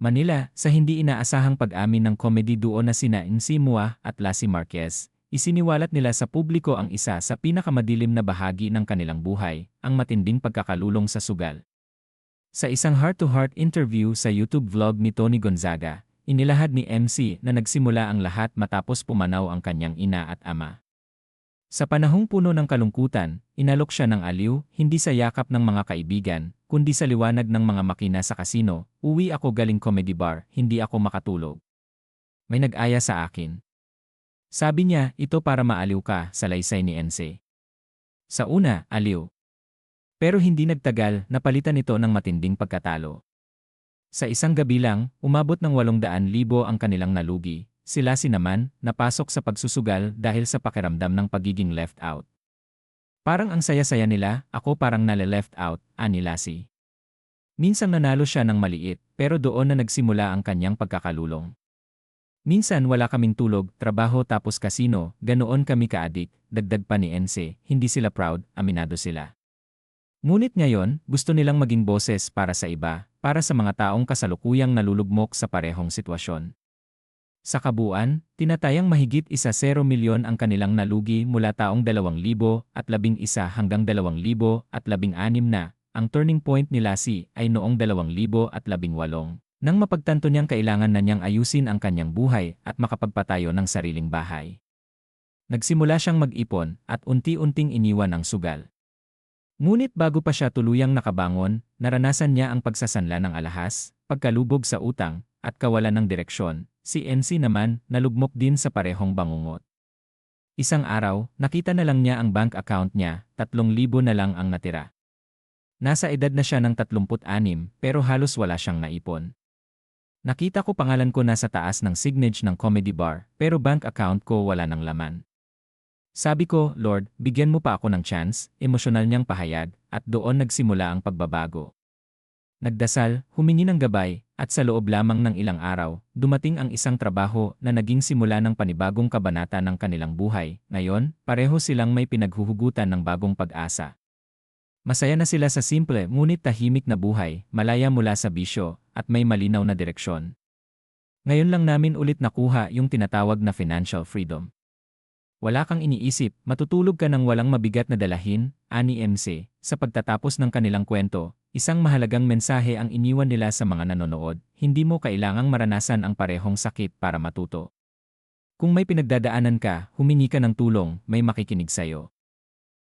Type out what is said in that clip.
Manila, sa hindi inaasahang pag-amin ng comedy duo na sina MC Mua at Lassie Marquez, isiniwalat nila sa publiko ang isa sa pinakamadilim na bahagi ng kanilang buhay, ang matinding pagkakalulong sa sugal. Sa isang heart-to-heart interview sa YouTube vlog ni Tony Gonzaga, inilahad ni MC na nagsimula ang lahat matapos pumanaw ang kanyang ina at ama. Sa panahong puno ng kalungkutan, inalok siya ng aliw, hindi sa yakap ng mga kaibigan, kundi sa liwanag ng mga makina sa kasino. Uwi ako galing comedy bar, hindi ako makatulog. May nag-aya sa akin. Sabi niya, ito para maaliw ka, salaysay ni NC. Sa una, aliw. Pero hindi nagtagal, napalitan ito ng matinding pagkatalo. Sa isang gabi lang, umabot ng 800,000 ang kanilang nalugi. Sila naman, napasok sa pagsusugal dahil sa pakiramdam ng pagiging left out. Parang ang saya-saya nila, ako parang nale-left out, ani Lassie. Minsang nanalo siya ng maliit, pero doon na nagsimula ang kanyang pagkakalulong. Minsan wala kaming tulog, trabaho tapos kasino, ganoon kami kaadik, dagdag pa ni NC, hindi sila proud, aminado sila. Ngunit ngayon, gusto nilang maging boses para sa iba, para sa mga taong kasalukuyang nalulugmok sa parehong sitwasyon. Sa kabuuan, tinatayang mahigit 1 milyon ang kanilang nalugi mula taong 2011 hanggang 2016 na. Ang turning point ni Lassie ay noong 2018 nang mapagtanto niyang kailangan na niyang ayusin ang kanyang buhay at makapagpatayo ng sariling bahay. Nagsimula siyang mag-ipon at unti-unting iniwan ang sugal. Ngunit bago pa siya tuluyang nakabangon, naranasan niya ang pagsasanla ng alahas, pagkalubog sa utang, at kawalan ng direksyon. Si NC naman, nalugmok din sa parehong bangungot. Isang araw, nakita na lang niya ang bank account niya, 3,000 na lang ang natira. Nasa edad na siya ng 36 pero halos wala siyang naipon. Nakita ko pangalan ko nasa taas ng signage ng comedy bar pero bank account ko wala ng laman. Sabi ko, Lord, bigyan mo pa ako ng chance, emosyonal niyang pahayag, at doon nagsimula ang pagbabago. Nagdasal, humingi ng gabay, at sa loob lamang ng ilang araw, dumating ang isang trabaho na naging simula ng panibagong kabanata ng kanilang buhay. Ngayon, pareho silang may pinaghuhugutan ng bagong pag-asa. Masaya na sila sa simple ngunit tahimik na buhay, malaya mula sa bisyo, at may malinaw na direksyon. Ngayon lang namin ulit nakuha yung tinatawag na financial freedom. Wala kang iniisip, matutulog ka ng walang mabigat na dalahin, ani MC. Sa pagtatapos ng kanilang kwento, isang mahalagang mensahe ang iniwan nila sa mga nanonood, hindi mo kailangang maranasan ang parehong sakit para matuto. Kung may pinagdadaanan ka, humingi ka ng tulong, may makikinig sa'yo.